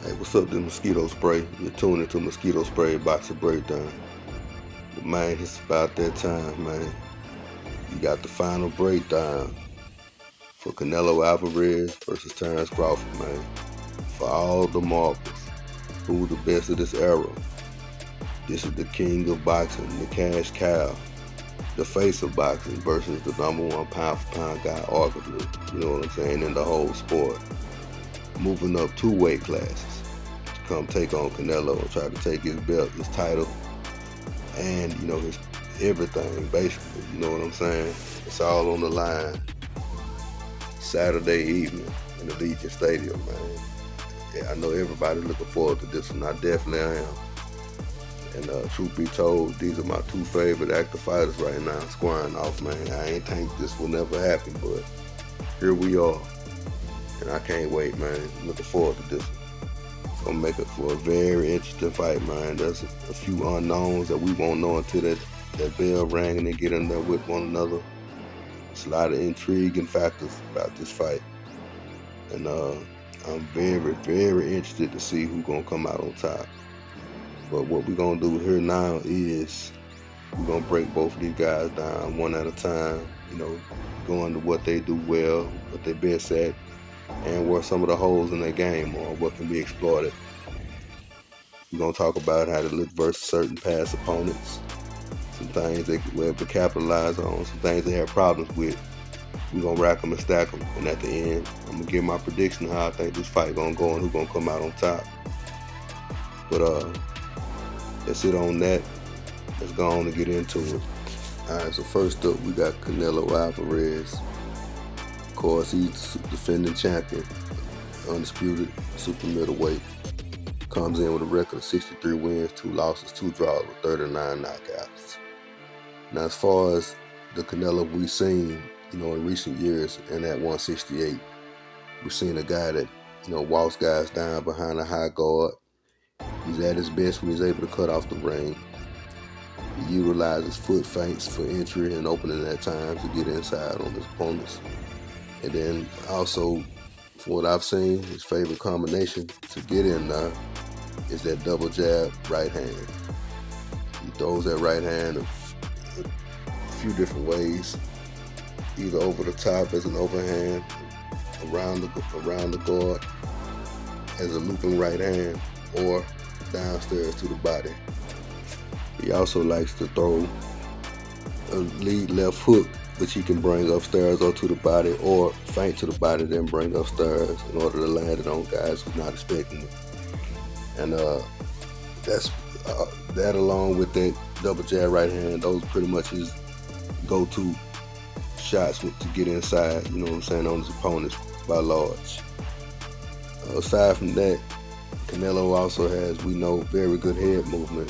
Hey, what's up, this mosquito spray? You're tuning into Mosquito Spray Boxer Breakdown. But man, it's about that time, man. You got the final breakdown for Canelo Alvarez versus Terence Crawford, man. For all the markers, who the best of this era? This is the king of boxing, the cash cow, the face of boxing versus the #1 pound for pound guy, arguably. You know what I'm saying? In the whole sport. Moving up 2 weight classes to come take on Canelo and try to take his belt, his title, and his everything basically. You know what I'm saying? It's all on the line. Saturday evening in the Legion Stadium, man. Yeah, I know everybody looking forward to this one. I definitely am. And truth be told, these are my 2 favorite active fighters right now squaring off, man. I ain't think this will never happen, but here we are. And I can't wait, man. Looking forward to this one. It's gonna make it for a very interesting fight, man. There's a few unknowns that we won't know until that bell rang and they get in there with one another. It's a lot of intriguing factors about this fight. And I'm very, very interested to see who's gonna come out on top. But what we're gonna do here now is we're gonna break both of these guys down one at a time, going to what they do well, what they're best at, and where some of the holes in their game are, what can be exploited. We're going to talk about how to look versus certain past opponents, some things they were able to capitalize on, some things they have problems with. We're going to rack them and stack them, and at the end, I'm going to give my prediction of how I think this fight going to go and who's going to come out on top. But that's it on that. Let's go on and get into it. Alright, so first up, we got Canelo Alvarez. Of course, he's the defending champion, undisputed super middleweight. Comes in with a record of 63 wins, 2 losses, 2 draws with 39 knockouts. Now, as far as the Canelo we've seen, in recent years, and at 168, we've seen a guy that, walks guys down behind a high guard. He's at his best when he's able to cut off the ring. He utilizes foot feints for entry and opening at times to get inside on his opponents. And then also, from what I've seen, his favorite combination to get in there is that double jab right hand. He throws that right hand a few different ways, either over the top as an overhand, around the guard as a looping right hand, or downstairs to the body. He also likes to throw a lead left hook, which he can bring upstairs or to the body, or feint to the body, then bring upstairs in order to land it on guys who's not expecting it. And that's that, along with that double jab right hand, those pretty much his go-to shots to get inside, on his opponents by large. Aside from that, Canelo also has, we know, very good head movement.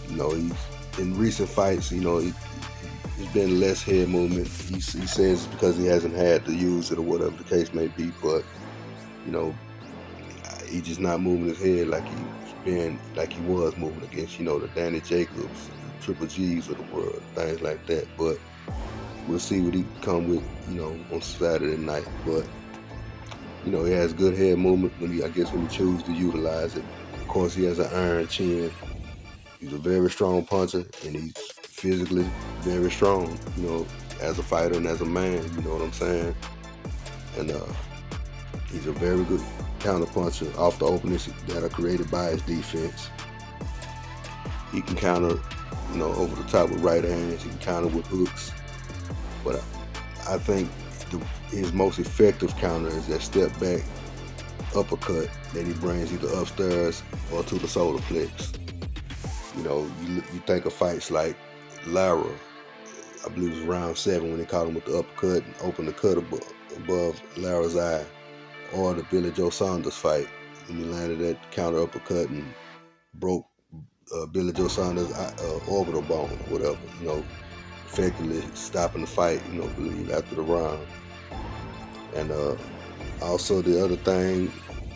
He's in recent fights, there's been less head movement. He says it's because he hasn't had to use it or whatever the case may be, but he's just not moving his head like he was moving against, the Danny Jacobs, Triple G's of the world, things like that. But we'll see what he can come with, on Saturday night. But he has good head movement when he chooses to utilize it. Of course, he has an iron chin. He's a very strong puncher, and he's physically very strong, as a fighter and as a man, you know what I'm saying? And he's a very good counter puncher off the openings that are created by his defense. He can counter, over the top with right hands. He can counter with hooks. But I think his most effective counter is that step back uppercut that he brings either upstairs or to the solar plex. You think of fights like Lara, I believe it was round 7 when they caught him with the uppercut and opened the cut above Lara's eye, or the Billy Joe Saunders fight when he landed that counter uppercut and broke Billy Joe Saunders' orbital bone or whatever, effectively stopping the fight, believe after the round. And also the other thing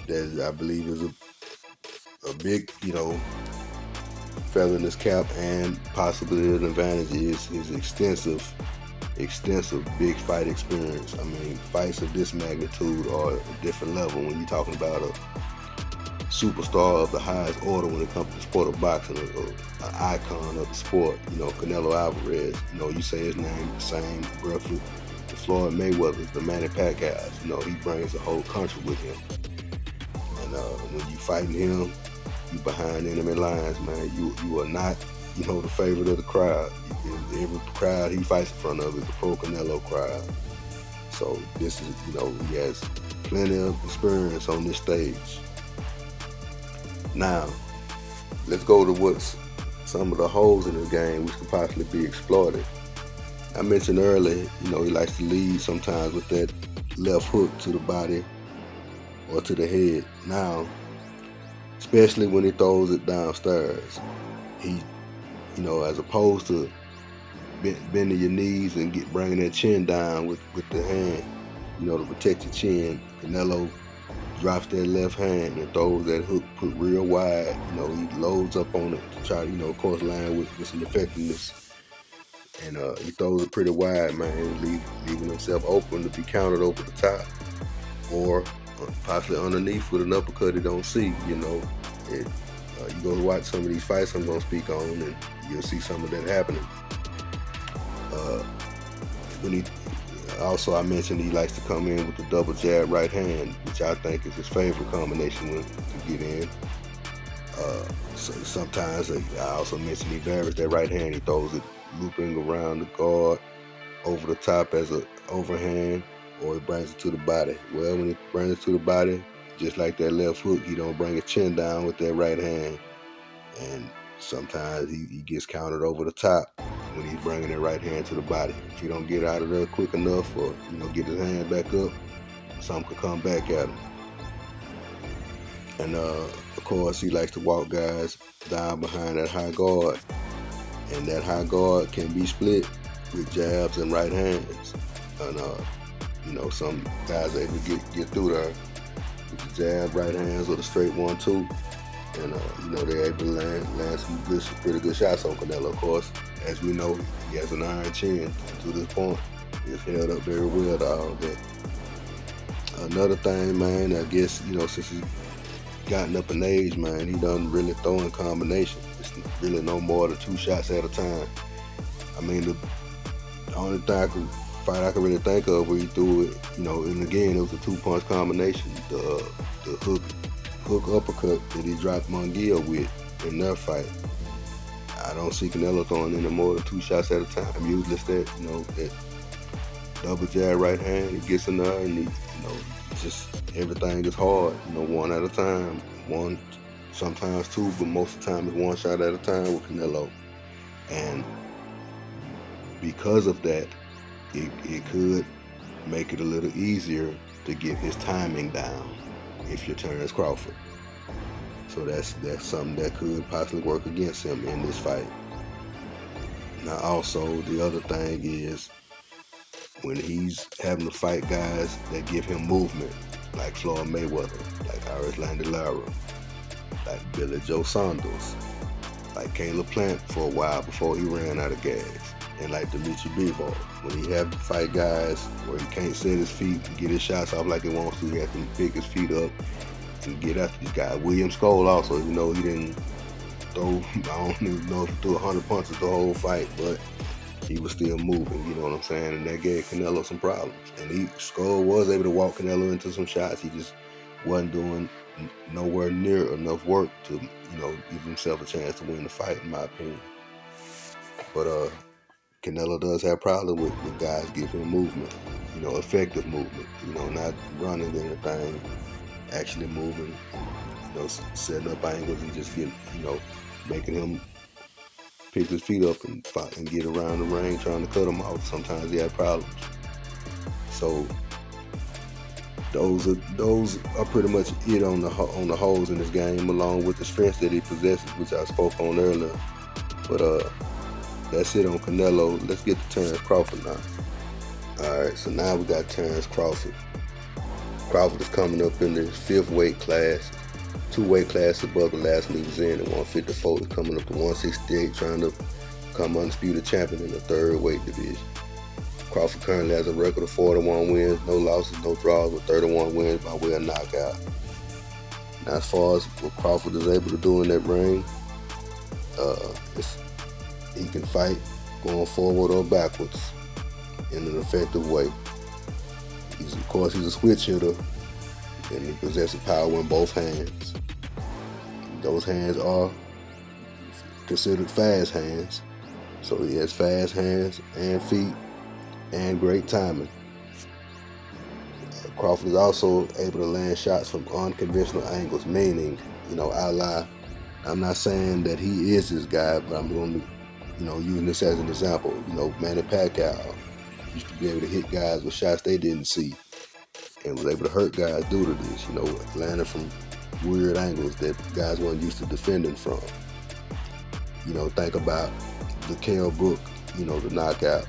that I believe is a big, feather in his cap and possibly an advantage is his extensive big fight experience. I mean, fights of this magnitude are a different level when you're talking about a superstar of the highest order when it comes to the sport of boxing, an icon of the sport. Canelo Alvarez. You say his name, the same roughly the Floyd Mayweather's, the Manny Pacquiao's. He brings the whole country with him. And when you fighting him, you behind enemy lines, man. You are not, the favorite of the crowd. Every crowd he fights in front of is a pro Canelo crowd. So this is, he has plenty of experience on this stage. Now, let's go to what's some of the holes in the game which could possibly be exploited. I mentioned earlier, he likes to lead sometimes with that left hook to the body or to the head. Now, especially when he throws it downstairs, he, as opposed to bending your knees and bringing that chin down with the hand, to protect your chin, Canelo drops that left hand and throws that hook put real wide. He loads up on it to try to, of course, line with some effectiveness. And he throws it pretty wide, man, leaving himself open to be countered over the top or possibly underneath with an uppercut he don't see. You go watch some of these fights I'm going to speak on, and you'll see some of that happening. I mentioned he likes to come in with the double jab right hand, which I think is his favorite combination to get in. Sometimes I also mentioned he varies that right hand. He throws it looping around the guard over the top as an overhand, or he brings it to the body. Well, when he brings it to the body, just like that left hook, he don't bring his chin down with that right hand. And sometimes he gets countered over the top when he's bringing that right hand to the body. If he don't get out of there quick enough or, get his hand back up, something could come back at him. And, of course, he likes to walk guys down behind that high guard. And that high guard can be split with jabs and right hands. And, some guys are able to get through there with the jab, right hands, or the straight 1-2. And, they're able to land some pretty good shots on Canelo. Of course, as we know, he has an iron chin to this point. He's held up very well to all that. Another thing, man, I guess, since he's gotten up in age, man, he doesn't really throw in combination. It's really no more than 2 shots at a time. I mean, the only fight I can really think of where he threw it, and again, it was a 2-punch combination. The hook uppercut that he dropped Munguia with in their fight. I don't see Canelo throwing any more than 2 shots at a time. Usually it's that double jab right hand, he gets in there and just everything is hard, 1 at a time. 1, sometimes 2, but most of the time it's 1 shot at a time with Canelo. And because of that, it could make it a little easier to get his timing down if you're Terence Crawford. So that's something that could possibly work against him in this fight. Now also, the other thing is when he's having to fight guys that give him movement, like Floyd Mayweather, like Alvarez, like Billy Joe Saunders, like Caleb Plant for a while before he ran out of gas, and like Dimitri Bivol. When he have to fight guys where he can't set his feet and get his shots off like he wants to, he has to pick his feet up and get after these guys. William Skoll also, he didn't throw, I don't even know if he threw 100 punches the whole fight, but he was still moving, you know what I'm saying? And that gave Canelo some problems. And Skoll was able to walk Canelo into some shots. He just wasn't doing nowhere near enough work to, give himself a chance to win the fight, in my opinion. But Canelo does have problems with guys giving him movement, effective movement, not running anything, actually moving, setting up angles and just making him pick his feet up and fight and get around the ring trying to cut him off. Sometimes he had problems. So those are pretty much it on the holes in this game, along with the strengths that he possesses, which I spoke on earlier. But that's it on Canelo. Let's get to Terence Crawford now. Alright, so now we got Terence Crawford. Crawford is coming up in the 5th weight class, 2 weight classes above the last one he was in, at 154. He's coming up to 168, trying to become undisputed champion in the 3rd weight division. Crawford currently has a record of 41 wins, no losses, no draws, with 31 wins by way of knockout. Now, as far as what Crawford is able to do in that ring, he can fight going forward or backwards in an effective way. Of course, he's a switch hitter, and he possesses power in both hands. Those hands are considered fast hands, so he has fast hands and feet and great timing. Crawford is also able to land shots from unconventional angles, meaning, I'm not saying that he is this guy, but I'm going to, using this as an example. Manny Pacquiao used to be able to hit guys with shots they didn't see, and was able to hurt guys due to this, landing from weird angles that guys weren't used to defending from. Think about the Kell Brook, the knockout,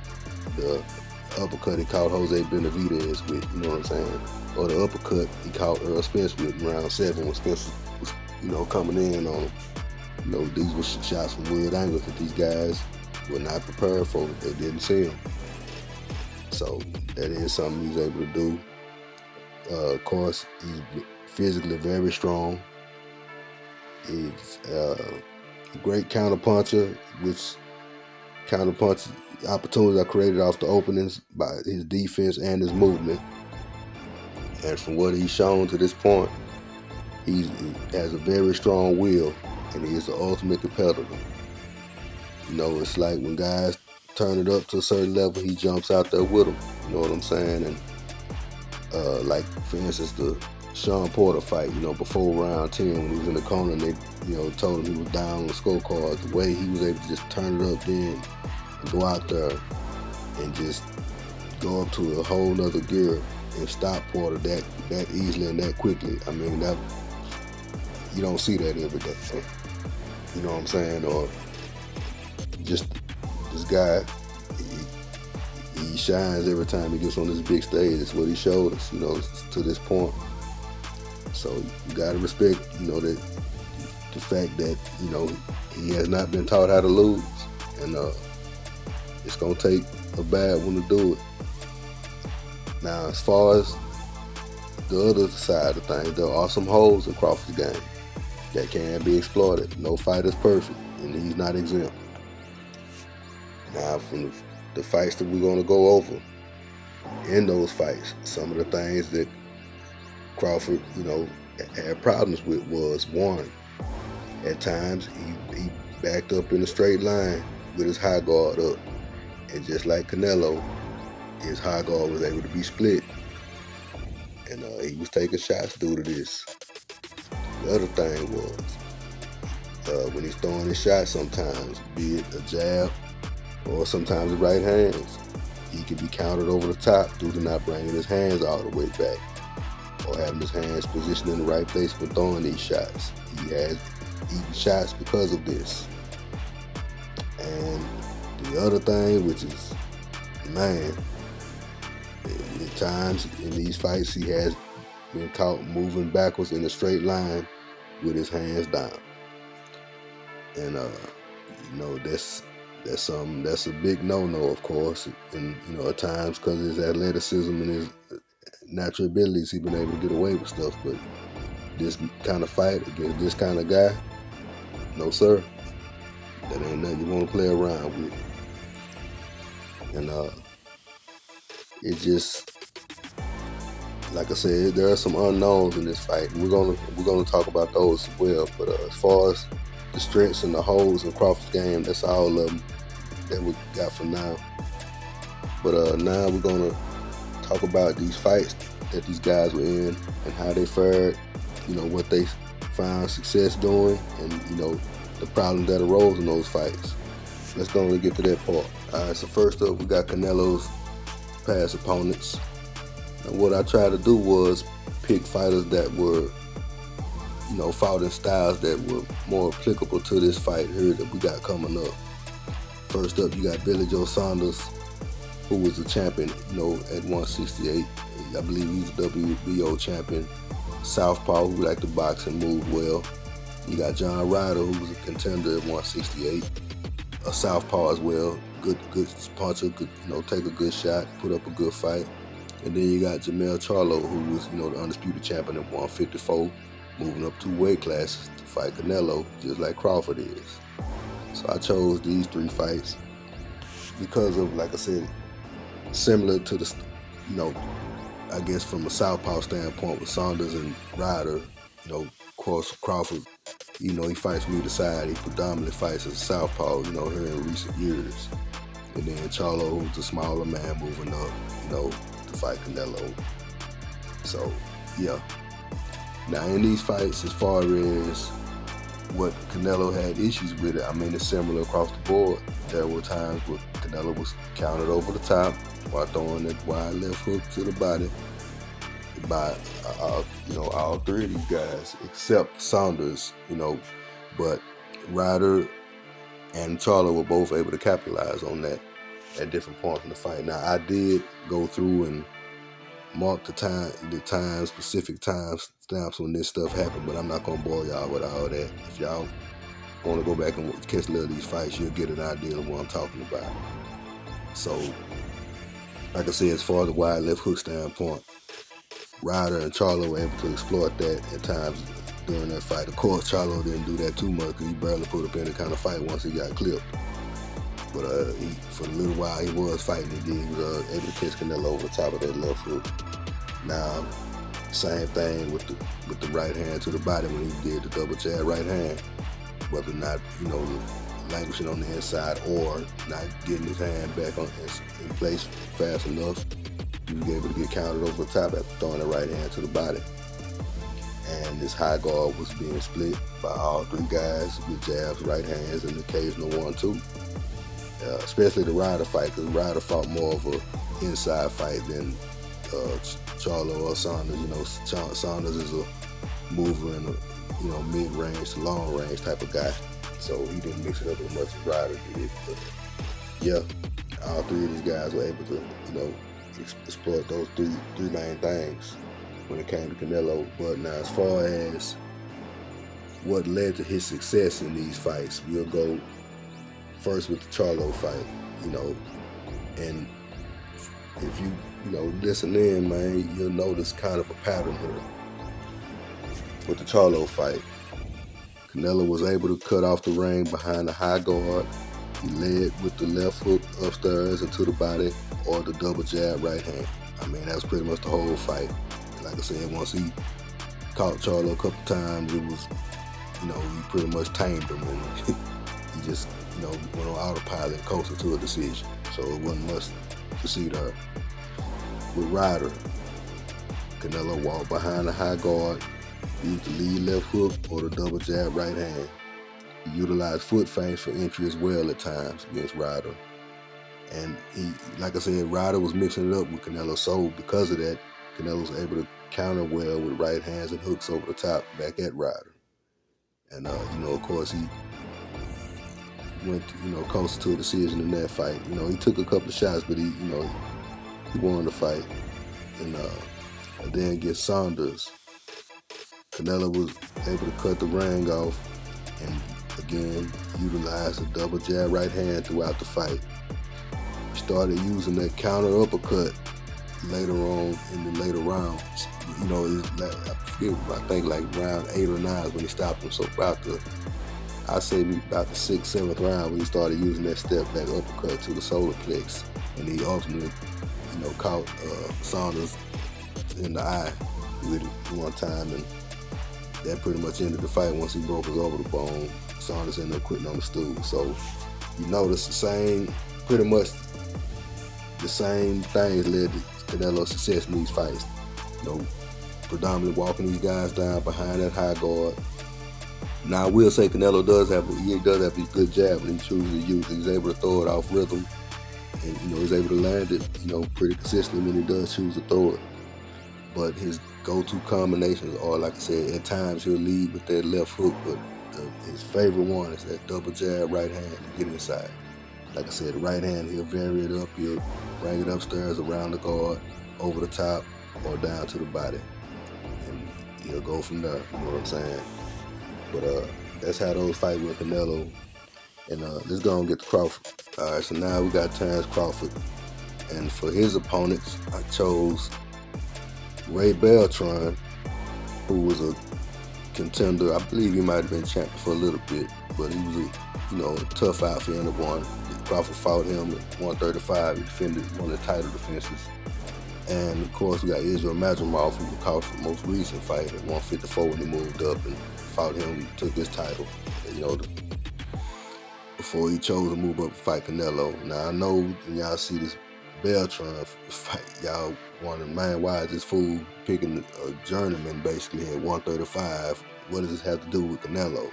the uppercut he caught Jose Benavidez with, you know what I'm saying? Or the uppercut he caught Earl Spence with in round 7 when Spence was, coming in on him. These were shots from weird angles that these guys were not prepared for. They didn't see them. So that is something he's able to do. Of course, he's physically very strong. He's a great counterpuncher, which counterpunch opportunities are created off the openings by his defense and his movement. And from what he's shown to this point, he has a very strong will, and he is the ultimate competitor. It's like when guys turn it up to a certain level, he jumps out there with them. You know what I'm saying? And like, for instance, the Sean Porter fight, before round 10 when he was in the corner and they, told him he was down on the scorecard, the way he was able to just turn it up then and go out there and just go up to a whole nother gear and stop Porter that easily and that quickly. I mean, that you don't see that every day. You know what I'm saying? Or just this guy, he shines every time he gets on this big stage. That's what he showed us, to this point. So you gotta respect, the fact that, he has not been taught how to lose, and it's gonna take a bad one to do it. Now, as far as the other side of things, there are some holes in Crawford's game that can be exploited. No fight is perfect, and he's not exempt. Now, from the fights that we're gonna go over, in those fights, some of the things that Crawford, had problems with was, one, at times he backed up in a straight line with his high guard up, and just like Canelo, his high guard was able to be split, and he was taking shots due to this. The other thing was, when he's throwing his shots sometimes, be it a jab or sometimes the right hands, he can be countered over the top due to not bringing his hands all the way back or having his hands positioned in the right place when throwing these shots. He has eaten shots because of this. And the other thing, which is, man, at times in these fights he has been caught moving backwards in a straight line with his hands down. And that's a big no-no, of course. And at times, because of his athleticism and his natural abilities, he's been able to get away with stuff. But this kind of fight against this kind of guy, no sir, that ain't nothing you want to play around with. And it just, like I said, there are some unknowns in this fight. We're gonna talk about those as well. But as far as the strengths and the holes in Crawford's game, that's all of them that we got for now. But now we're gonna talk about these fights that these guys were in and how they fared, what they found success doing, and the problems that arose in those fights. Let's go and get to that part. Alright, so first up we got Canelo's past opponents. And what I tried to do was pick fighters that were fought in styles that were more applicable to this fight here that we got coming up. First up, you got Billy Joe Saunders, who was a champion, at 168. I believe he's a WBO champion. Southpaw, who liked to box and move well. You got John Ryder, who was a contender at 168. A Southpaw as well. Good puncher, could take a good shot, put up a good fight. And then you got Jamel Charlo, who was the undisputed champion at 154. moving up 2 weight classes to fight Canelo, just like Crawford is. So I chose these 3 fights because of, like I said, similar to the, I guess from a southpaw standpoint with Saunders and Ryder, of course Crawford, he fights from either side. He predominantly fights as a southpaw, here in recent years. And then Charlo, who's a smaller man, moving up, to fight Canelo. So, yeah. Now in these fights, as far as what Canelo had issues with it, I mean, it's similar across the board. There were times where Canelo was countered over the top while throwing that wide left hook to the body by, all 3 of these guys, except Saunders, but Ryder and Charlo were both able to capitalize on that at different points in the fight. Now, I did go through and mark specific time stamps when this stuff happened, but I'm not gonna bore y'all with all that. If y'all want to go back and catch a little of these fights, you'll get an idea of what I'm talking about. So, like I said, as far as the wide left hook standpoint, Ryder and Charlo were able to exploit that at times during that fight. Of course, Charlo didn't do that too much because he barely put up any kind of fight once he got clipped. But for a little while he was fighting. He was able to catch Canelo over the top of that left hook. Now, same thing with the right hand to the body when he did the double jab right hand. Whether or not, languishing on the inside or not getting his hand back in place fast enough, he was able to get countered over the top after throwing the right hand to the body. And this high guard was being split by all 3 guys with jabs, right hands, and occasional 1-2. Especially the Ryder fight, because Ryder fought more of an inside fight than Charlo or Saunders. Saunders is a mover in a mid-range to long-range type of guy, so he didn't mix it up as much as Ryder did. But yeah, all 3 of these guys were able to, exploit those three main things when it came to Canelo. But now, as far as what led to his success in these fights, we'll go first with the Charlo fight, and if you, listen in, man, you'll notice kind of a pattern here. With the Charlo fight, Canelo was able to cut off the ring behind the high guard. He led with the left hook upstairs into the body or the double jab right hand. I mean, that was pretty much the whole fight. Like I said, once he caught Charlo a couple times, it was, he pretty much tamed him, and he just, went on autopilot and coasted to a decision. So it wasn't much to see there. With Ryder, Canelo walked behind the high guard, used the lead left hook or the double jab right hand. He utilized foot feints for entry as well at times against Ryder. And he, like I said, Ryder was mixing it up with Canelo, so because of that, Canelo was able to counter well with right hands and hooks over the top back at Ryder. And, of course, he went, closer to a decision in that fight. He took a couple of shots, but he won the fight. And then against Saunders, Canelo was able to cut the ring off and again utilized a double jab right hand throughout the fight. He started using that counter uppercut later on in the later rounds. I think like round 8 or 9 is when he stopped him. So about the 6th, 7th round when he started using that step back uppercut to the solar plex, and he ultimately, caught Saunders in the eye with it one time, and that pretty much ended the fight. Once he broke his orbital bone, Saunders ended up quitting on the stool. So you notice pretty much the same things led to Canelo's success in these fights. Predominantly walking these guys down behind that high guard. Now, I will say Canelo does have a good jab when he chooses to use it. He's able to throw it off rhythm, and he's able to land it, pretty consistently when he does choose to throw it. But his go-to combinations are, like I said, at times he'll lead with that left hook, but his favorite one is that double jab right hand to get inside. Like I said, the right hand, he'll vary it up. He'll bring it upstairs around the guard, over the top, or down to the body. And he'll go from there, you know what I'm saying? But that's how those fight with Canelo. And let's go and get to Crawford. All right, so now we got Terence Crawford. And for his opponents, I chose Ray Beltran, who was a contender. I believe he might have been champion for a little bit, but he was a tough out for anyone. Crawford fought him at 135. He defended one of the title defenses. And of course, we got Israel Madrimov, who was Crawford's most recent fight at 154 when he moved up and fought him, took his title. Before he chose to move up and fight Canelo. Now I know when y'all see this Beltran fight, y'all wondering, man, why is this fool picking a journeyman basically at 135? What does this have to do with Canelo?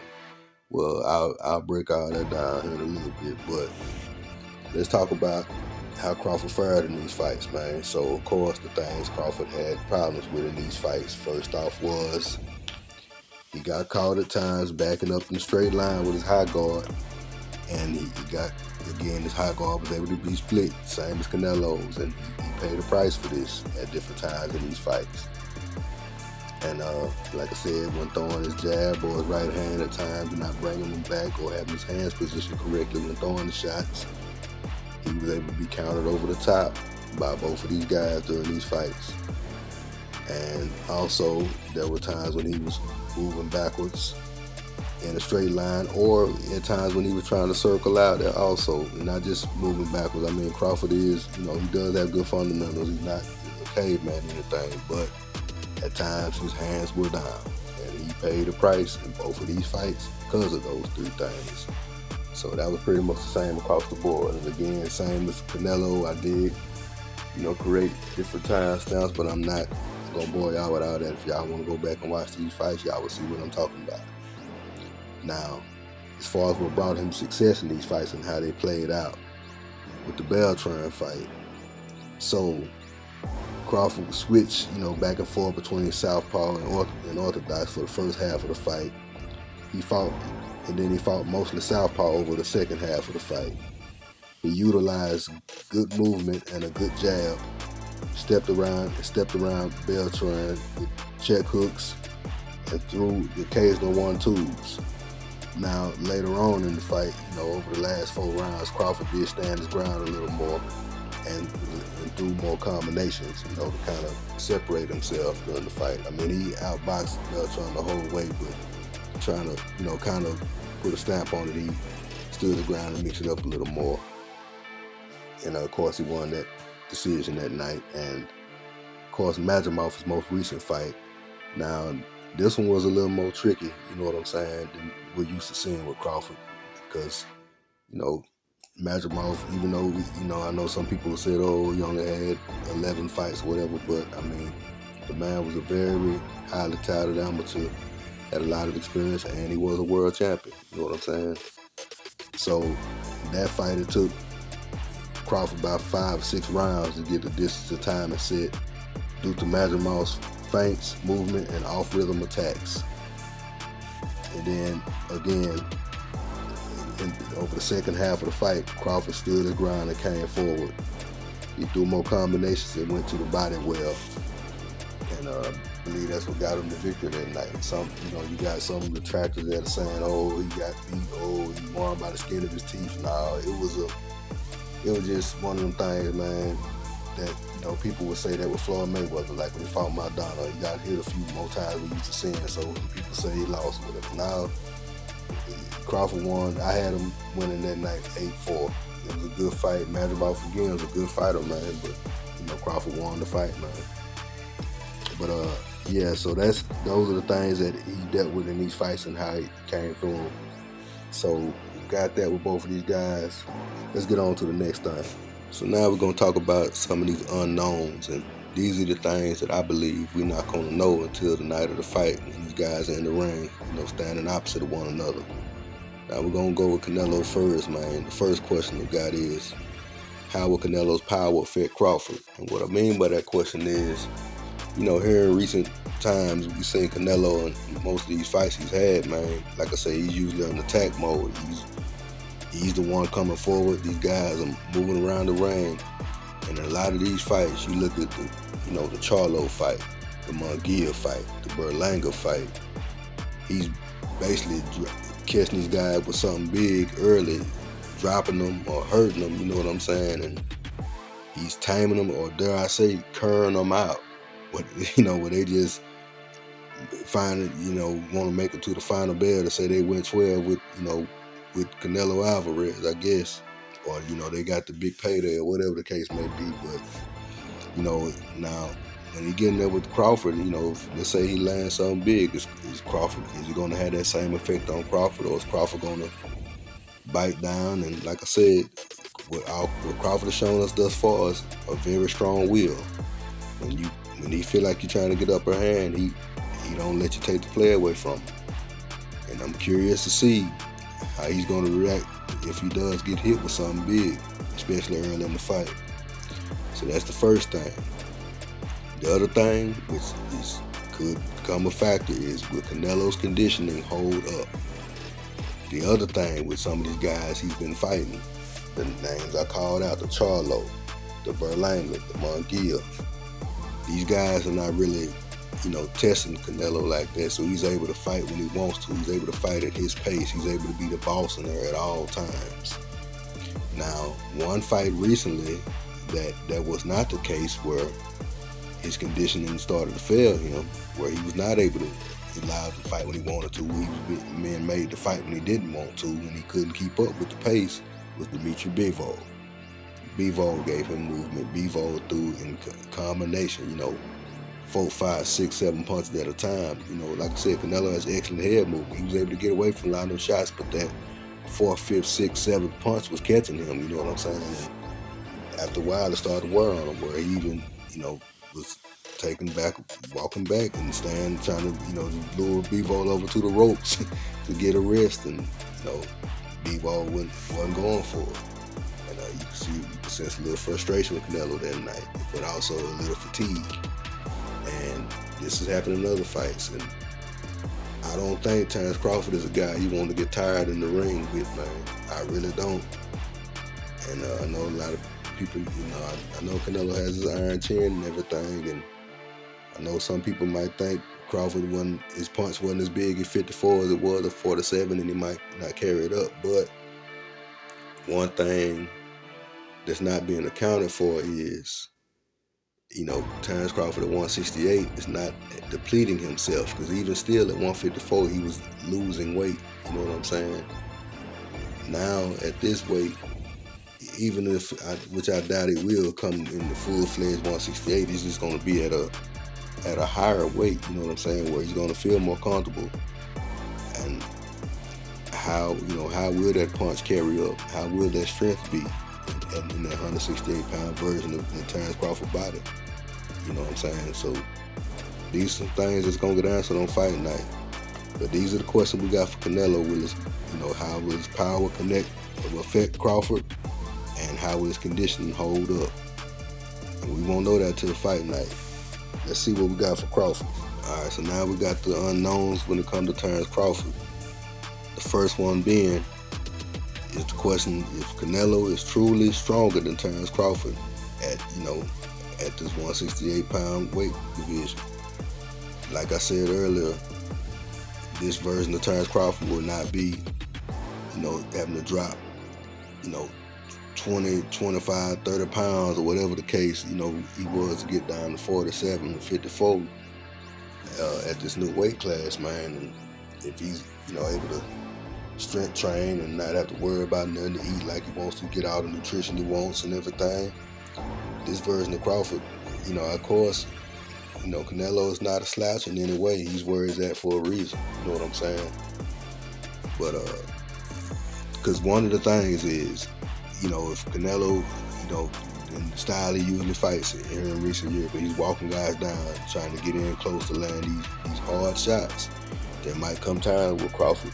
Well, I'll break all that down here in a little bit, but let's talk about how Crawford fared in these fights, man. So, of course, the things Crawford had problems with in these fights, first off was he got caught at times backing up in a straight line with his high guard, and he got, again, his high guard was able to be split, same as Canelo's, and he paid a price for this at different times in these fights. And like I said, when throwing his jab or his right hand at times, not bringing him back or having his hands positioned correctly when throwing the shots, he was able to be countered over the top by both of these guys during these fights. And also, there were times when he was moving backwards in a straight line, or at times when he was trying to circle out there also, and not just moving backwards. I mean, Crawford is, he does have good fundamentals. He's not a caveman or anything, but at times his hands were down, and he paid a price in both of these fights because of those three things. So that was pretty much the same across the board. And again, same as Canelo, I did, create different time stamps, but I'm not gonna bore y'all with all that. If y'all want to go back and watch these fights, y'all will see what I'm talking about. Now, as far as what brought him success in these fights and how they played out with the Beltran fight. So Crawford would switch, back and forth between southpaw and orthodox for the first half of the fight. He fought, and then he fought mostly southpaw over the second half of the fight. He utilized good movement and a good jab, stepped around Beltran with check hooks and threw the occasional 1-2s. Now, later on in the fight, over the last 4 rounds, Crawford did stand his ground a little more and threw more combinations, to kind of separate himself during the fight. I mean, he outboxed Beltran the whole way, but trying to, kind of put a stamp on it, he stood his ground and mixed it up a little more. And, of course, he won that decision that night. And, of course, Madrimov's most recent fight. Now, this one was a little more tricky, you know what I'm saying, than we're used to seeing with Crawford. Because, Madrimov, even though, I know some people said, oh, he only had 11 fights or whatever, but, I mean, the man was a very highly touted amateur, had a lot of experience, and he was a world champion, you know what I'm saying? So, that fight, it took Crawford about 5 or 6 rounds to get the distance of time and set due to Madrimov's feints, movement, and off-rhythm attacks. And then, again, over the second half of the fight, Crawford stood his ground and came forward. He threw more combinations and went to the body well. And I believe that's what got him the victory that night. Some, you got some detractors that are saying, oh, he got beat, oh, he won by the skin of his teeth. No, it was just one of them things, man, that, people would say that with Floyd Mayweather, like when he fought Maradona, he got hit a few more times we used to see him, so people say he lost with it. Now, Crawford won. I had him winning that night 8-4. It was a good fight. Madrimov, again, was a good fighter, man, but, Crawford won the fight, man. But, yeah, so those are the things that he dealt with in these fights and how he came through them. So, we got that with both of these guys. Let's get on to the next thing. So now we're going to talk about some of these unknowns, and these are the things that I believe we're not going to know until the night of the fight when these guys are in the ring, standing opposite of one another. Now we're going to go with Canelo first, man. The first question we got is, how will Canelo's power affect Crawford? And what I mean by that question is, here in recent times, we've seen Canelo in most of these fights he's had, man. Like I say, he's usually in attack mode. He's the one coming forward. These guys are moving around the ring. And in a lot of these fights, you look at the Charlo fight, the Munguia fight, the Berlanga fight. He's basically catching these guys with something big early, dropping them or hurting them, you know what I'm saying? And he's taming them, or dare I say, curring them out. Where they just want to make it to the final bell to say they went 12 with, with Canelo Alvarez, I guess, or they got the big payday or whatever the case may be. But now when he get in there with Crawford, let's say he lands something big, is Crawford, is he going to have that same effect on Crawford, or is Crawford going to bite down? And like I said, what Crawford has shown us thus far is a very strong will. When he feel like you're trying to get upper hand, he don't let you take the play away from him. And I'm curious to see how he's going to react if he does get hit with something big, especially early in the fight. So that's the first thing. The other thing, which could become a factor, is will Canelo's conditioning hold up? The other thing with some of these guys he's been fighting, the names I called out, the Charlo, the Berlanga, the Mongia, these guys are not really, testing Canelo like that. So he's able to fight when he wants to. He's able to fight at his pace. He's able to be the boss in there at all times. Now, one fight recently that was not the case, where his conditioning started to fail him, where he was not able to allow to fight when he wanted to. He was being made to fight when he didn't want to, and he couldn't keep up with the pace, was Dimitri Bivol. Bivol gave him movement. Bivol threw in combination, 4, 5, 6, 7 punches at a time. Like I said, Canelo has excellent head movement. He was able to get away from a lot of those shots, but that 4th, 5th, 6th, 7th punch was catching him, you know what I'm saying? And after a while, it started to wear on him, where he even, was walking back and trying to, lure Bivol over to the ropes to get a rest, and, Bivol wasn't going for it. And you can sense a little frustration with Canelo that night, but also a little fatigue. And this has happened in other fights, and I don't think Terence Crawford is a guy you want to get tired in the ring with, man. I really don't. And I know a lot of people, I know Canelo has his iron chin and everything, and I know some people might think his punch wasn't as big at 54 as it was at 47, and he might not carry it up. But one thing that's not being accounted for is, Terence Crawford at 168 is not depleting himself, because even still at 154 he was losing weight. You know what I'm saying? Now at this weight, even if, which I doubt it will come in the full-fledged 168, he's just going to be at a higher weight. You know what I'm saying? Where he's going to feel more comfortable. And how will that punch carry up? How will that strength be in that 168-pound version of the Terence Crawford body? You know what I'm saying? So these are some things that's going to get answered on fight night. But these are the questions we got for Canelo. How will his power affect Crawford? And how will his conditioning hold up? And we won't know that till fight night. Let's see what we got for Crawford. All right, so now we got the unknowns when it comes to Terence Crawford. The first one being is the question if Canelo is truly stronger than Terence Crawford at this 168-pound weight division. Like I said earlier, this version of Terence Crawford will not be, having to drop, 20, 25, 30 pounds or whatever the case, he was to get down to 47 or 54 at this new weight class, man. And if he's, able to strength train and not have to worry about nothing to eat like he wants to, get all the nutrition he wants and everything, this version of Crawford, of course, Canelo is not a slouch in any way. He's where he's at for a reason. You know what I'm saying? But, because one of the things is, if Canelo, in the style he usually fights here in recent years, but he's walking guys down, trying to get in close to land these hard shots, there might come time where Crawford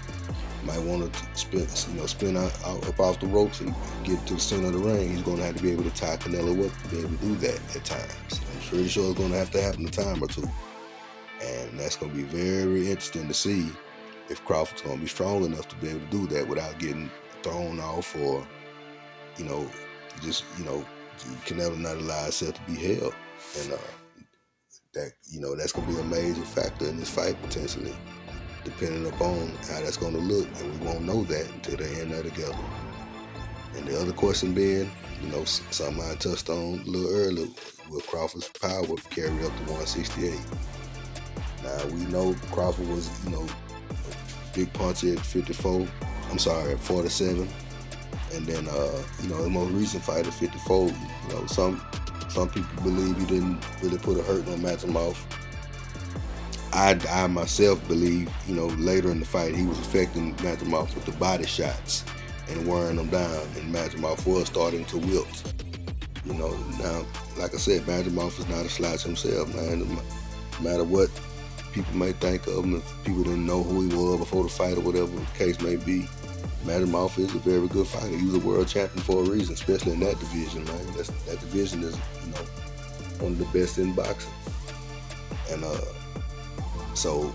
might want to spin out up off the ropes and get to the center of the ring. He's going to have to be able to tie Canelo up to be able to do that at times. I'm pretty sure it's going to have to happen a time or two. And that's going to be very interesting to see if Crawford's going to be strong enough to be able to do that without getting thrown off, or, Canelo not allow himself to be held. And that's going to be a major factor in this fight potentially, depending upon how that's going to look, and we won't know that until they end that together. And the other question being, something I touched on a little earlier, will Crawford's power carry up to 168? Now we know Crawford was, a big puncher at 54. I'm sorry, at 47. And then, the most recent fight at 54. Some people believe he didn't really put a hurt on Matamov. I myself believe, later in the fight he was affecting Matamov with the body shots and wearing them down, and Matamov was starting to wilt. Now, like I said, Matamov is not a slouch himself, man. No matter what people may think of him, if people didn't know who he was before the fight or whatever the case may be, Matamov is a very good fighter. He was a world champion for a reason, especially in that division, man. That division is, one of the best in boxing. And so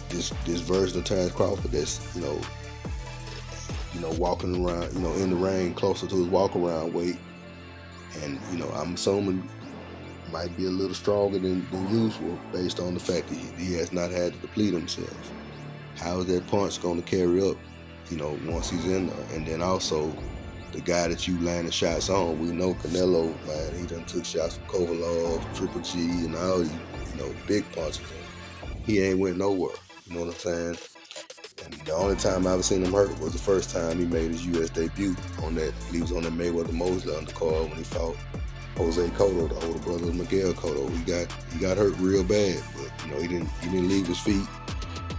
this version of Terence Crawford that's, walking around, in the ring closer to his walk around weight, and I'm assuming might be a little stronger than usual based on the fact that he has not had to deplete himself. How is that punch going to carry up, once he's in there? And then also the guy that you landed shots on, we know Canelo, man, he done took shots from Kovalov, Triple G, and all these, big punches. He ain't went nowhere. You know what I'm saying? And the only time I ever seen him hurt was the first time he made his U.S. debut on that. He was on that Mayweather-Mosley undercard when he fought Jose Cotto, the older brother of Miguel Cotto. He got hurt real bad, but he didn't leave his feet.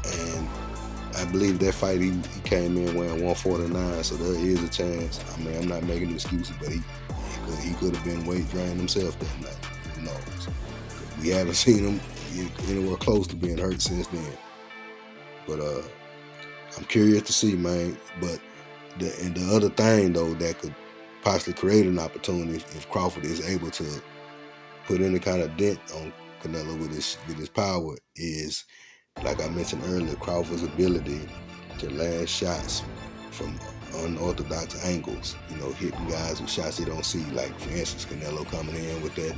And I believe that fight he came in wearing 149, so there is a chance. I mean, I'm not making excuses, but he could have been weight drained himself that night. Who knows? We haven't seen him anywhere close to being hurt since then. But I'm curious to see, man. But the other thing though that could possibly create an opportunity if Crawford is able to put any kind of dent on Canelo with his power is, like I mentioned earlier, Crawford's ability to land shots from unorthodox angles. Hitting guys with shots they don't see. Like for instance, Canelo coming in with that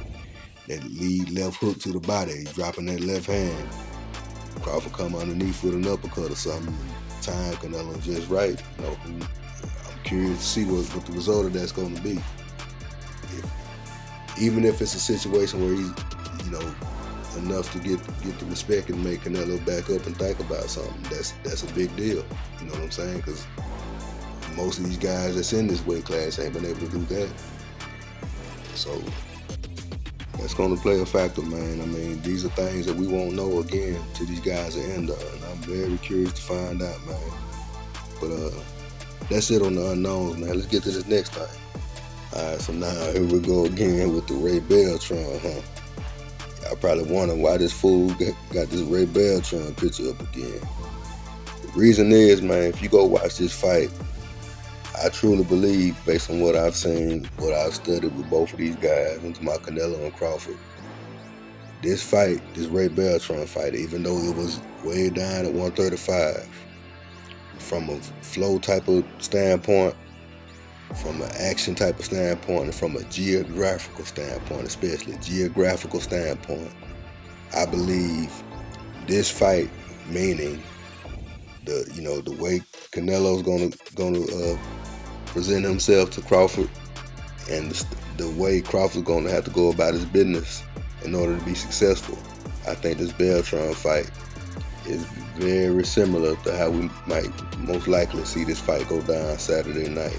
lead left hook to the body, dropping that left hand. Crawford come underneath with an uppercut or something, time Canelo just right. I'm curious to see what the result of that's going to be. Even if it's a situation where he's, enough to get the respect and make Canelo back up and think about something, that's a big deal. You know what I'm saying? Because most of these guys that's in this weight class ain't been able to do that. So that's going to play a factor, man. I mean, these are things that we won't know again till these guys are in there, and I'm very curious to find out, man. But that's it on the unknowns, man. Let's get to this next thing. All right, so now here we go again with the Ray Beltran, huh? Y'all probably wondering why this fool got this Ray Beltran picture up again. The reason is, man, if you go watch this fight, I truly believe, based on what I've seen, what I've studied with both of these guys, into my Canelo and Crawford, this fight, this Ray Beltran fight, even though it was way down at 135, from a flow type of standpoint, from an action type of standpoint, and from a geographical standpoint, especially geographical standpoint, I believe this fight, meaning the way Canelo's gonna present himself to Crawford, and the way Crawford's gonna have to go about his business in order to be successful, I think this Beltran fight is very similar to how we might most likely see this fight go down Saturday night.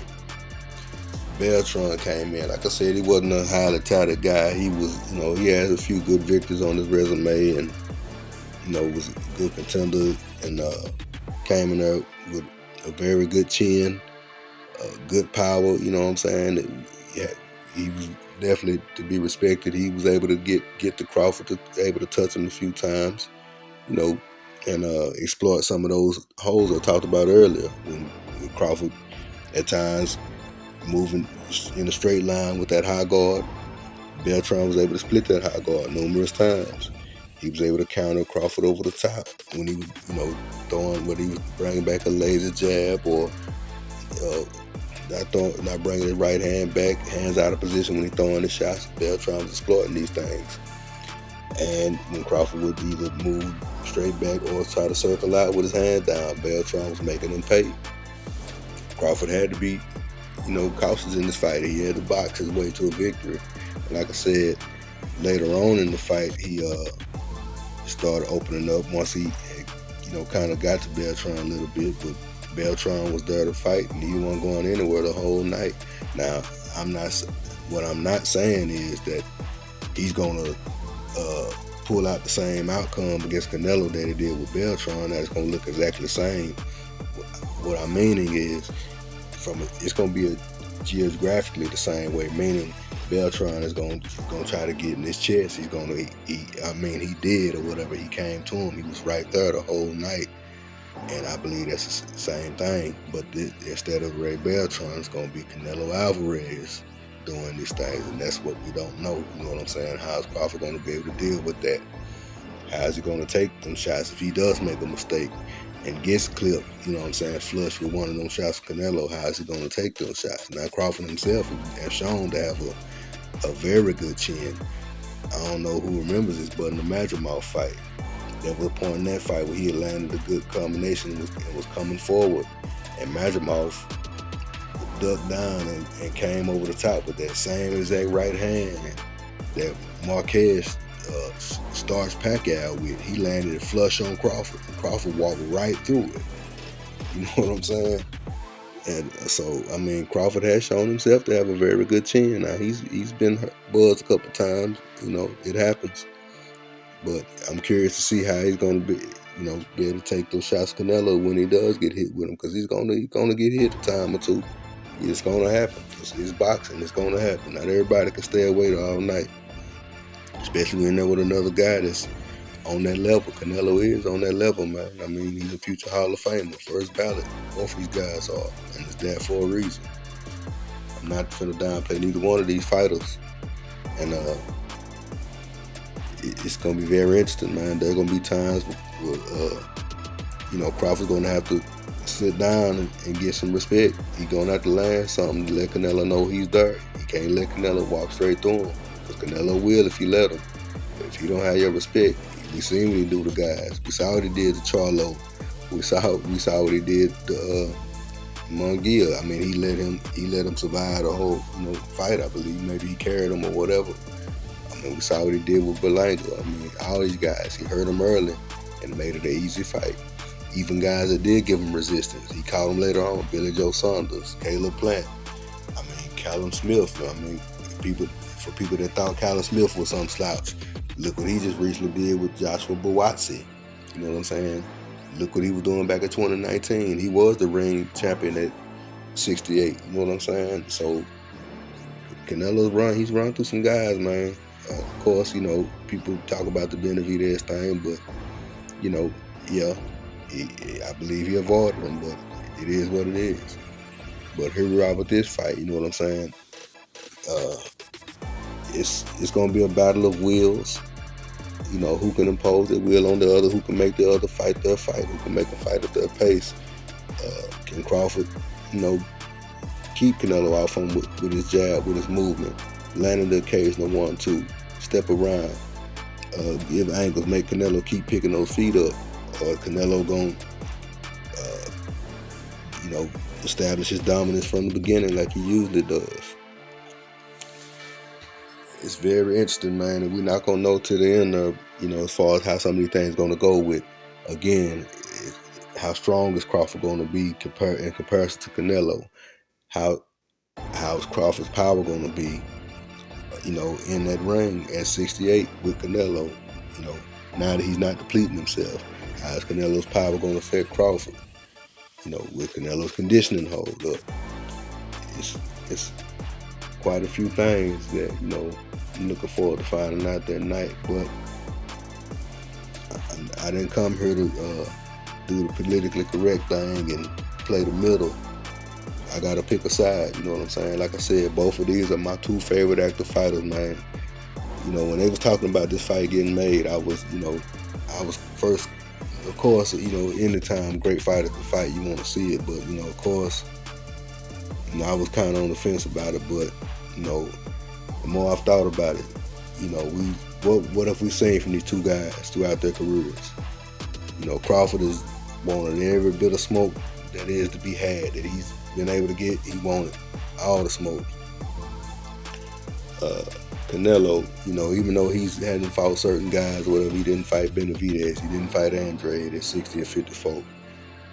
Beltran came in, like I said, he wasn't a highly touted guy. He was, he has a few good victories on his resume, and was a good contender, and came in there with a very good chin, good power. You know what I'm saying? Yeah, he was definitely to be respected. He was able to get to Crawford, able to touch him a few times, and exploit some of those holes I talked about earlier. When Crawford at times moving in a straight line with that high guard, Beltran was able to split that high guard numerous times. He was able to counter Crawford over the top when he was, throwing, whether he was bringing back a laser jab or not bringing his right hand back, hands out of position when he throwing the shots. Beltran was exploiting these things. And when Crawford would either move straight back or try to circle out with his hand down, Beltran was making him pay. Crawford had to be, cautious in this fight. He had to box his way to a victory. And like I said, later on in the fight, he started opening up once he, kind of got to Beltran a little bit, but Beltran was there to fight, and he wasn't going anywhere the whole night. Now, what I'm not saying is that he's gonna pull out the same outcome against Canelo that he did with Beltran. That's gonna look exactly the same. What I'm meaning is, it's gonna be geographically the same way. Meaning, Beltran is gonna try to get in his chest. He did or whatever. He came to him. He was right there the whole night. And I believe that's the same thing. But instead of Ray Beltran, it's going to be Canelo Alvarez doing these things. And that's what we don't know. You know what I'm saying? How's Crawford going to be able to deal with that? How's he going to take them shots if he does make a mistake and gets clipped, you know what I'm saying, flush with one of them shots for Canelo? How's he going to take those shots? Now, Crawford himself has shown to have a very good chin. I don't know who remembers this, but in the Madrimov fight, there was a point in that fight where he had landed a good combination and was coming forward, and Madrimov ducked down and came over the top with that same exact right hand that Marquez starts Pacquiao with. He landed it flush on Crawford. Crawford walked right through it. You know what I'm saying? And so, Crawford has shown himself to have a very good chin. Now, he's been buzzed a couple times. It happens. But I'm curious to see how he's going to be able to take those shots Canelo when he does get hit with them, because he's going to get hit a time or two. It's going to happen. It's boxing. It's going to happen. Not everybody can stay awake all night, especially when they're with another guy that's on that level. Canelo is on that level, man. He's a future Hall of Famer, first ballot. Both of these guys are, and it's there for a reason. I'm not finna downplay neither one of these fighters, and it's gonna be very interesting, man. There are gonna be times where Crawford's gonna have to sit down and get some respect. He's gonna have to land something to let Canelo know he's there. He can't let Canelo walk straight through him, because Canelo will if you let him. But if you don't have your respect, we seen what he do to guys. We saw what he did to Charlo. We saw what he did to Munguia. He let him survive the whole fight. I believe maybe he carried him or whatever. We saw what he did with Berlanga. All these guys, he hurt them early and made it an easy fight. Even guys that did give him resistance, he caught them later on. Billy Joe Saunders, Caleb Plant, Callum Smith. For people that thought Callum Smith was some slouch, look what he just recently did with Joshua Buatsi. You know what I'm saying? Look what he was doing back in 2019. He was the ring champion at 68. You know what I'm saying? So Canelo's he's run through some guys, man. Of course, people talk about the Benavidez thing, but, I believe he avoided them, but it is what it is. But here we are with this fight, you know what I'm saying? It's going to be a battle of wills. Who can impose their will on the other, who can make the other fight their fight, who can make a fight at their pace. Can Crawford, keep Canelo off him with his jab, with his movement, landing the occasional 1-2, step around, give angles, make Canelo keep picking those feet up. Canelo going establish his dominance from the beginning like he usually does. It's very interesting, man, and we're not going to know till the end of, as far as how some of these things going to go with, again, how strong is Crawford going to be in comparison to Canelo? How's Crawford's power going to be, in that ring at 68 with Canelo? Now that he's not depleting himself, how's Canelo's power going to affect Crawford? With Canelo's conditioning hold up? It's quite a few things that, I'm looking forward to finding out that night. But I didn't come here to do the politically correct thing and play the middle. I gotta pick a side, you know what I'm saying? Like I said, both of these are my two favorite active fighters, man. When they was talking about this fight getting made, I was first, of course, anytime great fighters can fight, you want to see it. But, of course, I was kind of on the fence about it. But, the more I've thought about it, what have we seen from these two guys throughout their careers? Crawford has wanted every bit of smoke that is to be had, that he's been able to get. He wanted all the smoke. Canelo, you know, even though he hadn't fought certain guys or whatever, he didn't fight Benavidez, he didn't fight Andrade at 60 or 54.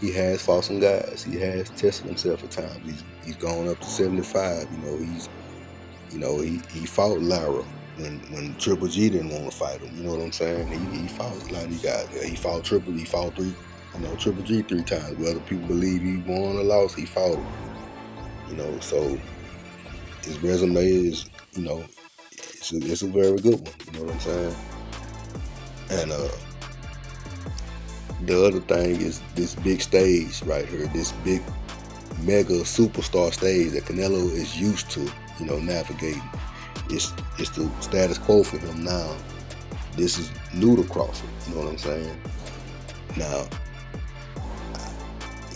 He has fought some guys. He has tested himself at times. He's gone up to 75. You know, he fought Lara when Triple G didn't want to fight him. You know what I'm saying? He fought a lot of these guys. He fought Triple G 3 times. Whether people believe he won or lost, he fought him. You know, so his resume is, you know, it's a very good one. You know what I'm saying? And the other thing is this big stage right here, this big mega superstar stage that Canelo is used to, you know, navigating. It's the status quo for him now. This is new to Crawford, you know what I'm saying? Now,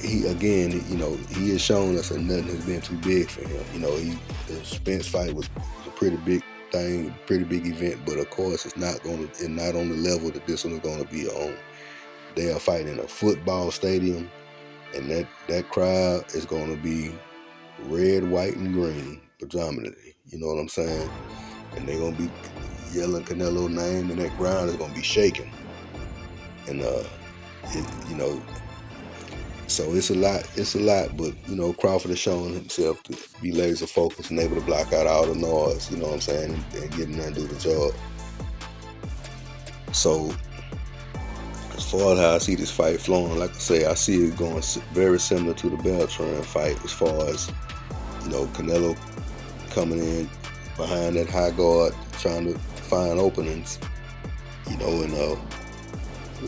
he has shown us that nothing has been too big for him. You know, the Spence fight was a pretty big thing, pretty big event, but of course it's not on the level that this one is gonna be on. They are fighting in a football stadium, and that crowd is gonna be red, white, and green predominantly. You know what I'm saying? And they're gonna be yelling Canelo's name, and that ground is gonna be shaking. And you know, so it's a lot. But you know, Crawford has shown himself to be laser focused and able to block out all the noise. You know what I'm saying? And get in there and do the job. So, as far as how I see this fight flowing, like I say, I see it going very similar to the Beltran fight. As far as, you know, Canelo coming in behind that high guard, trying to find openings, you know, and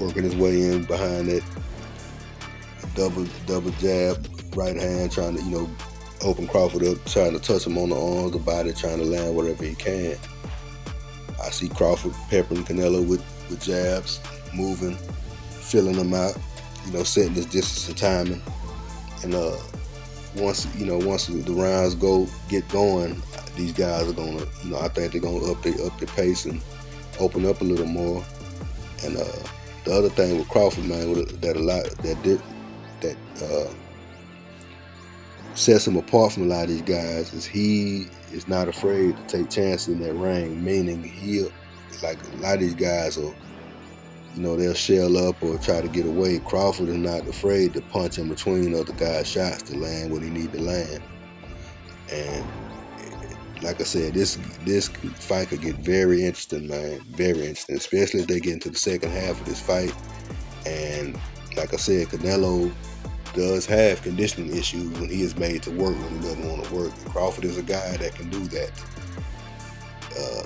working his way in behind that double jab, right hand, trying to, you know, open Crawford up, trying to touch him on the arms, the body, trying to land whatever he can. I see Crawford peppering Canelo with jabs, moving, filling him out, you know, setting his distance and timing. And once the rounds get going, these guys are gonna, you know, I think they're gonna up their pace and open up a little more. And the other thing with Crawford, man, that sets him apart from a lot of these guys is he is not afraid to take chances in that ring. Meaning like a lot of these guys will, you know, they'll shell up or try to get away. Crawford is not afraid to punch in between other guys' shots to land what he need to land. And like I said, this fight could get very interesting, man. Very interesting, especially if they get into the second half of this fight. And like I said, Canelo does have conditioning issues when he is made to work when he doesn't want to work. And Crawford is a guy that can do that.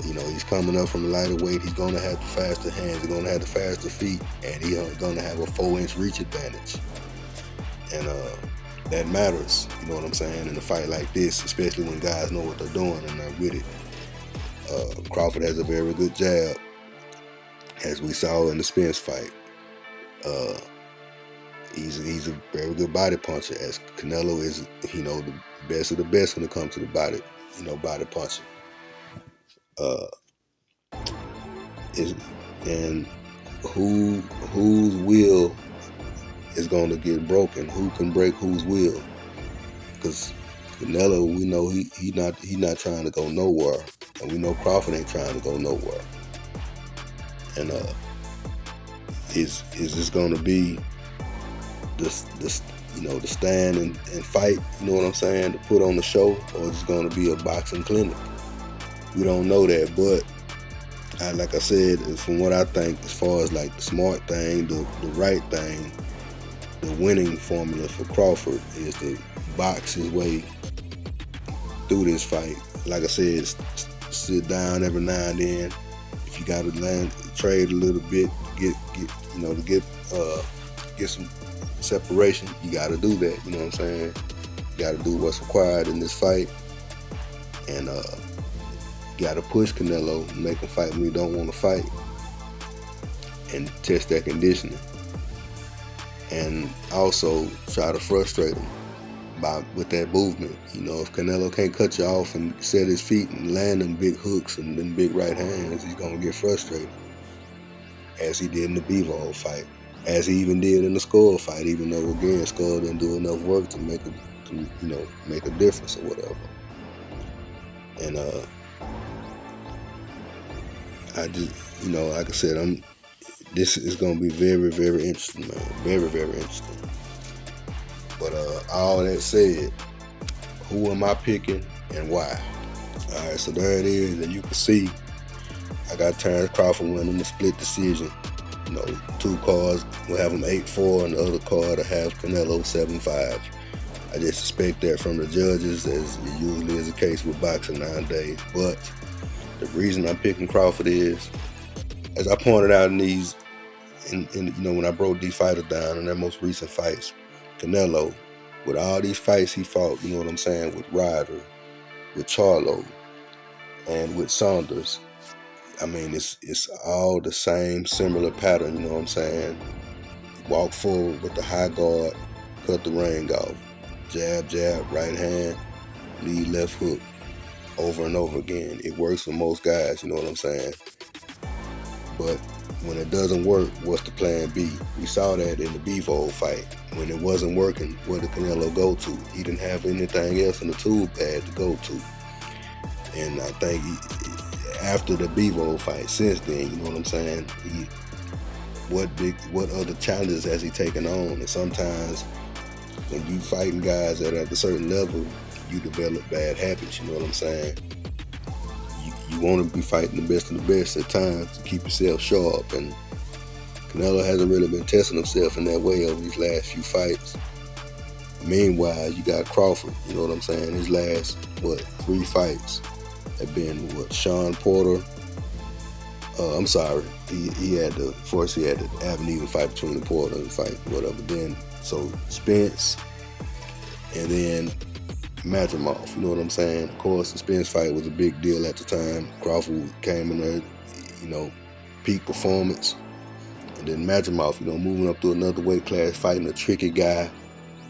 You know, he's coming up from a lighter weight. He's going to have the faster hands. He's going to have the faster feet. And he's going to have a 4-inch reach advantage. And that matters, you know what I'm saying, in a fight like this, especially when guys know what they're doing and they're with it. Crawford has a very good jab, as we saw in the Spence fight. He's a very good body puncher, as Canelo is, you know, the best of the best when it comes to the body punching. And whose will is going to get broken? Who can break whose will? Because Canelo, we know he not trying to go nowhere, and we know Crawford ain't trying to go nowhere. And is this going to be this you know, the stand and fight? You know what I'm saying? To put on the show, or is it going to be a boxing clinic? We don't know that, but like I said, from what I think, as far as like the smart thing, the right thing, the winning formula for Crawford is to box his way through this fight. Like I said, sit down every now and then. If you got to trade a little bit, get some separation, you got to do that. You know what I'm saying? You got to do what's required in this fight, and got to push Canelo, make him fight when he don't want to fight, and test that conditioning. And also try to frustrate him with that movement. You know, if Canelo can't cut you off and set his feet and land them big hooks and them big right hands, he's gonna get frustrated, as he did in the Bivol fight, as he even did in the Skull fight. Even though again, Skull didn't do enough work to make a difference or whatever. And I just, like I said, this is gonna be very, very interesting, man. Very, very interesting. But all that said, who am I picking and why? All right, so there it is, and you can see I got Terence Crawford winning the split decision. Two cards will have him 8-4, and the other card will have Canelo 7-5. I just suspect that from the judges, as it usually is the case with boxing nowadays. But the reason I'm picking Crawford is, as I pointed out in these, when I broke these fighters down in their most recent fights, Canelo, with all these fights he fought, you know what I'm saying, with Ryder, with Charlo, and with Saunders, I mean, it's all the same similar pattern, you know what I'm saying? Walk forward with the high guard, cut the ring off. Jab, jab, right hand, lead left hook, over and over again. It works for most guys, you know what I'm saying? But when it doesn't work, what's the plan B? We saw that in the Bivol fight. When it wasn't working, where did Canelo go to? He didn't have anything else in the tool bag to go to. And I think after the Bivol fight, since then, you know what I'm saying? What other challenges has he taken on? And sometimes when you fighting guys that are at a certain level, you develop bad habits, you know what I'm saying? You want to be fighting the best of the best at times to keep yourself sharp, and Canelo hasn't really been testing himself in that way over these last few fights. Meanwhile, you got Crawford, you know what I'm saying? His last, 3 fights have been, Sean Porter. I'm sorry, he had the Avenue fight between the Porter and fight, whatever. Then, so Spence, and then Madrimov, you know what I'm saying? Of course, the Spence fight was a big deal at the time. Crawford came in there, peak performance. And then Madrimov, moving up to another weight class, fighting a tricky guy,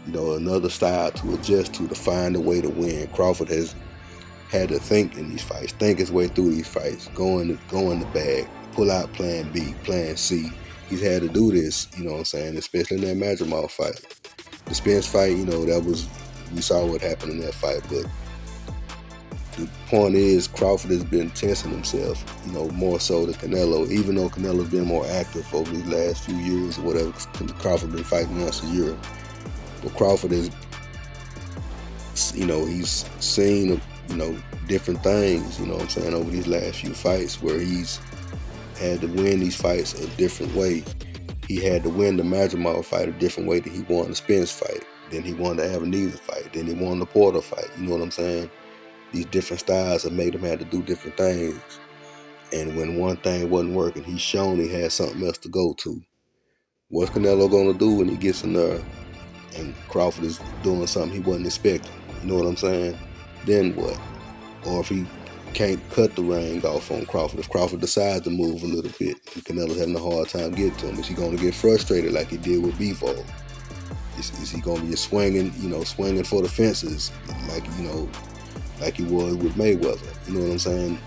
another style to adjust to find a way to win. Crawford has had to think in these fights, think his way through these fights, go in the bag, pull out plan B, plan C. He's had to do this, you know what I'm saying, especially in that Madrimov fight. The Spence fight, we saw what happened in that fight, but the point is Crawford has been testing himself, more so than Canelo, even though Canelo's been more active over these last few years or whatever. Crawford been fighting once a year. But Crawford is, he's seen, different things, over these last few fights where he's had to win these fights a different way. He had to win the Madrimov fight a different way than he won the Spence fight. Then he won the Alvarez fight. Then he won the Porter fight. You know what I'm saying? These different styles have made him have to do different things. And when one thing wasn't working, he's shown he had something else to go to. What's Canelo going to do when he gets in there and Crawford is doing something he wasn't expecting? You know what I'm saying? Then what? Or if he can't cut the ring off on Crawford, if Crawford decides to move a little bit and Canelo's having a hard time getting to him, is he going to get frustrated like he did with Bivol? Is he going to be swinging for the fences like he was with Mayweather? You know what I'm saying?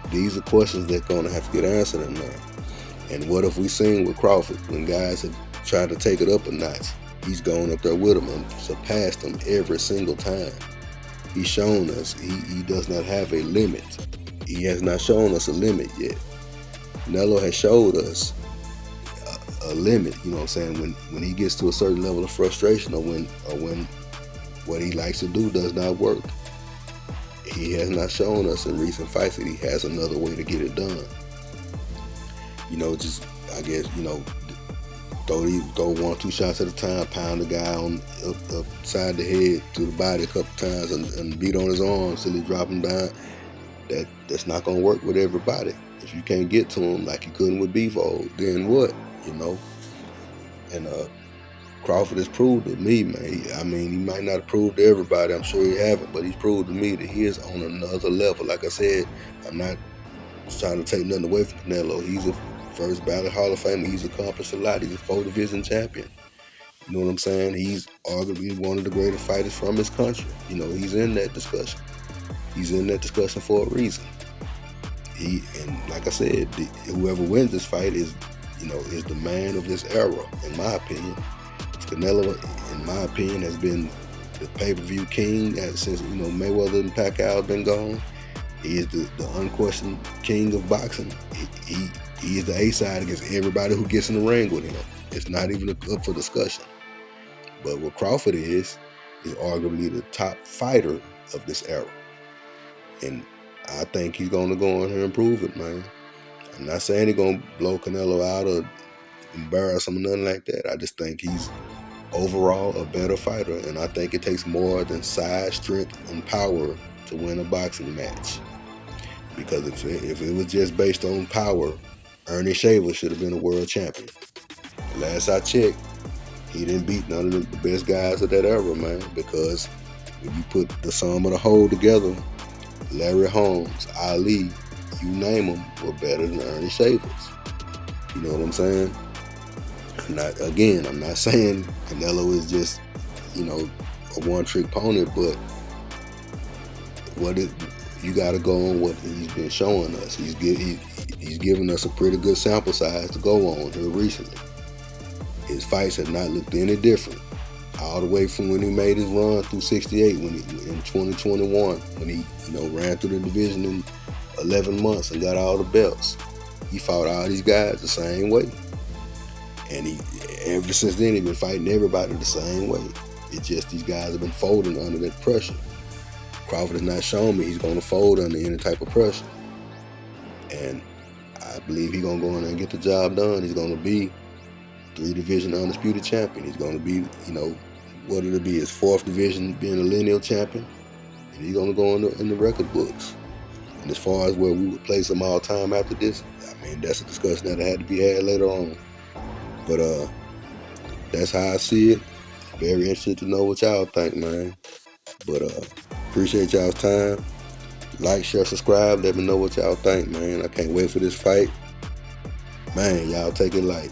These are questions that are going to have to get answered in there. And what have we seen with Crawford when guys have tried to take it up a notch? He's gone up there with them and surpassed them every single time. He's shown us he does not have a limit. He has not shown us a limit yet. Canelo has showed us a limit, you know what I'm saying, when he gets to a certain level of frustration or when what he likes to do does not work. He has not shown us in recent fights that he has another way to get it done. I guess, throw 1-2 shots at a time, pound the guy on upside the head to the body a couple times and beat on his arms till he drop him down. That's not gonna work with everybody. If you can't get to him like you couldn't with Bivol, then what? And Crawford has proved to me, man. He might not have proved to everybody, I'm sure he haven't, but he's proved to me that he is on another level. Like I said, I'm not trying to take nothing away from Canelo. He's a first ballot Hall of Famer. He's accomplished a lot. He's a 4-division champion. You know what I'm saying? He's arguably one of the greatest fighters from his country. He's in that discussion. He's in that discussion for a reason. And like I said, whoever wins this fight is the man of this era, in my opinion. Canelo, in my opinion, has been the pay-per-view king since Mayweather and Pacquiao have been gone. He is the unquestioned king of boxing. He is the A side against everybody who gets in the ring with him. It's not even up for discussion. But what Crawford is arguably the top fighter of this era. And I think he's going to go in here and prove it, man. I'm not saying he's going to blow Canelo out or embarrass him or nothing like that. I just think he's overall a better fighter. And I think it takes more than size, strength, and power to win a boxing match. Because if it was just based on power, Ernie Shaver should have been a world champion. Last I checked, he didn't beat none of the best guys of that era, man. Because when you put the sum of the whole together, Larry Holmes, Ali, you name them, were better than Ernie Shavers. You know what I'm saying? I'm not saying Canelo is just, a one-trick pony, but you got to go on what he's been showing us. He's given us a pretty good sample size to go on here recently. His fights have not looked any different. All the way from when he made his run through 68 in 2021, when he ran through the division in 11 months and got all the belts. He fought all these guys the same way. And ever since then, he's been fighting everybody the same way. It's just these guys have been folding under that pressure. Crawford has not shown me he's going to fold under any type of pressure. And I believe he's going to go in there and get the job done. He's going to be 3-division undisputed champion. He's going to be, what it'll be, his 4th division being a lineal champion. And he's going to go in the record books. And as far as where we would place him all time after this, I mean, that's a discussion that had to be had later on. But that's how I see it. Very interested to know what y'all think, man. But appreciate y'all's time. Like, share, subscribe. Let me know what y'all think, man. I can't wait for this fight. Man, y'all take it light.